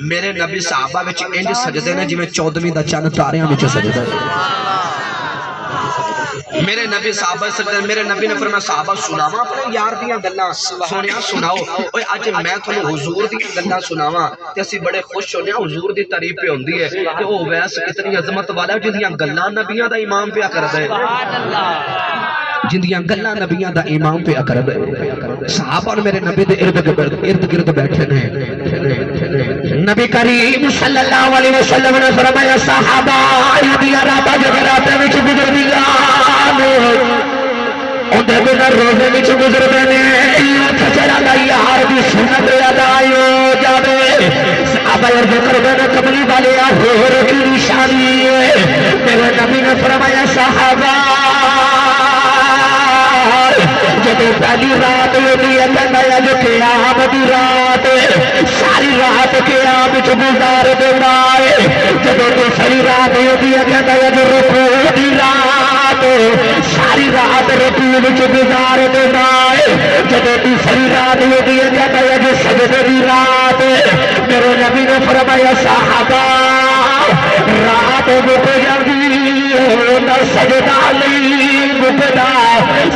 میرے نبی صحابہ وچ انج سجدے نے جویں 14ویں دا چند تاریاں وچ سجدہ ہے۔ میرے نبی صحابہ سجدے، میرے نبی نے فرمایا صحابہ سناواں اپنے یار دیاں گلاں، سونیا سناؤ۔ اوے اج میں تھانوں حضور دیاں گلاں سناواں تے اسی بڑے خوش ہونے ہاں، حضور دی تعریف پہ ہوندی ہے کہ او ویس کتنی عظمت والا ہے جدیاں گلاں نبیاں دا امام پہ کردا ہے، جندیاں گلاں نبیاں دا امام پہ کردا ہے۔ صحابہ میرے نبی دے ارد گرد بیٹھے نے، نبی کریم صلی اللہ علیہ وسلم نے فرمایا صحابہ دیاں راتاں جدوں راتاں وچ گزردیاں اندر بنا روزے وچ گزردے نے، چچڑا دا یار دی سنت ادا ہو جاوے۔ صحابہ عرض کردے نے کملی والے ہور کی نشانی ہے، میرے نبی نے فرمایا صحابہ جدو پہلی رات ہوتی ہے کہنا جو قیام دی رات ساری رات قیام وچ گزار دینا ہے، جدو دوسری رات ہوتی ہے کہنا جو رکوع دی رات ساری رات رکوع وچ گزار دینا ہے، جدو تیسری رات ہوتی ہے کہنا جو سجدے دی رات میرے نبی نے فرمایا صحابہ رات مک جاندی نہ سجدہ نہیں مکدا۔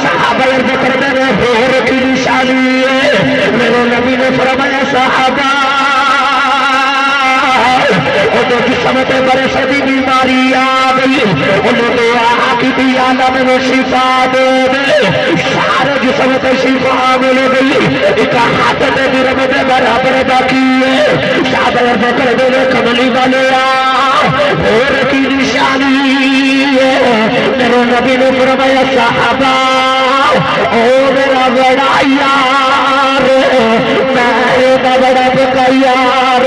صحابہ عرض کردے نے ہور کی نشانی ہے، میرے نبی نے فرمایا صحابہ انہوں جسم تے بڑے سدی بیماری آ گئی، انہوں دعا کی بھی عالم میں شفا دے دے، سارے جسم تے شفا مل گئی، ایک ہاتھ تے جرم دے برابر باقی ہے۔ صحابہ عرض کردے نے کملی والے ہور کی نشانی ہے، میرے نبی نے فرمایا صحابہ او میرا بڑا یار میں بڑا بکا یار۔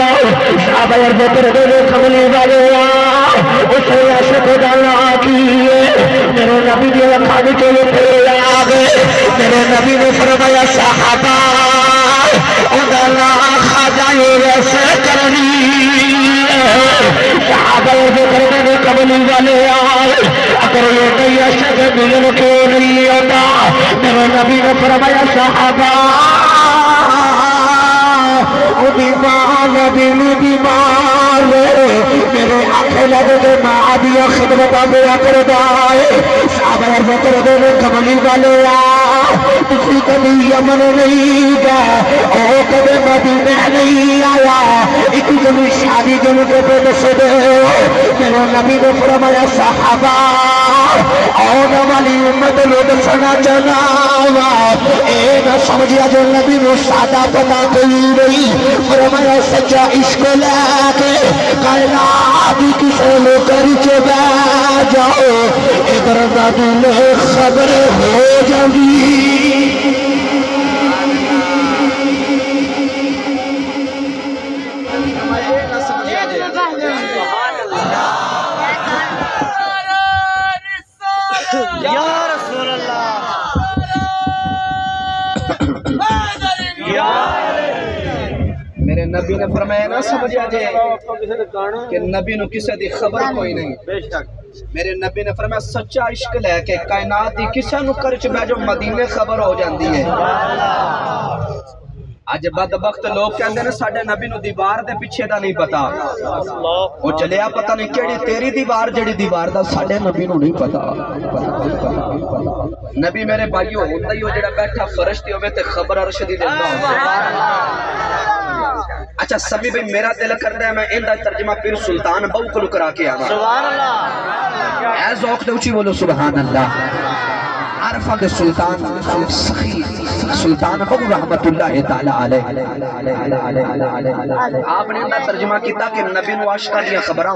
صحابہ عرض کردے نے کملی والے اسے عاشق ڈالا کیے، میرے نبی نے اکھاں وچ پھر آ گئے، میرے نبی نے فرمایا صحابہ اوندا نام خواجہ ویسے کرنی۔ صحابہ عرض کردے نے کملی والے اگر یہ کوئی عاشق ملن کیوں نہیں ہوتا، میرے نبی نے فرمایا صحابہ بیمار دل بیمار میرے آنکھ لگ دے ماں دیا خدمت میرا کردا ہے۔ صحابہ عرض کردے نے کملی والے تسی کبھی یمن نہیں گئے او کبھی مدینے نہیں آیا، ایک دن شادی دن کے پہ دس دے، میرے نبی نے فرمایا صحابہ آنے والی امت لو دسنا جناوا اے نہ سمجھیا جو نبی نو سادہ پتا کوئی نہیں، فرمایا سچا عشق لے کے کائنات کسے لو کر کے بہ جاؤ ادھر دا دل خبر ہو جاوی۔ یا رسول اللہ میرے نبی نے فرمایا نہ سمجھا جے کہ نبی نو کسے دی خبر کوئی نہیں، میرے نبی نے فرمایا سچا عشق لے کے کائنات دی کسے نو کرچ بہ جو مدینے خبر ہو جاندی ہے۔ اج بدبخت لوگ کہندے نے ساڈے نبی نو دیوار دے پیچھے دا نہیں پتا، او چلیا پتہ نہیں کیڑی تیری دیوار جڑی دیوار دا ساڈے نبی نو نہیں پتا۔ نبی میرے بھائیو ہوندا ہی او جڑا بیٹھا فرشتے ہوے تے خبر عرش دی دیندا ہوندا۔ اچھا سبھی بھائی میرا دل کردا ہے میں ایندا ترجمہ پیر سلطان بہو کو کرا کے آواں۔ سبحان اللہ، اے ذوق تے اونچی بولو سبحان اللہ۔ عارفہ کے سلطان سخی سلطان بہو رحمت اللہ تعالی علیہ آپ نے اندر ترجمہ کیتا کہ نبی نو عاشقاں دیاں خبراں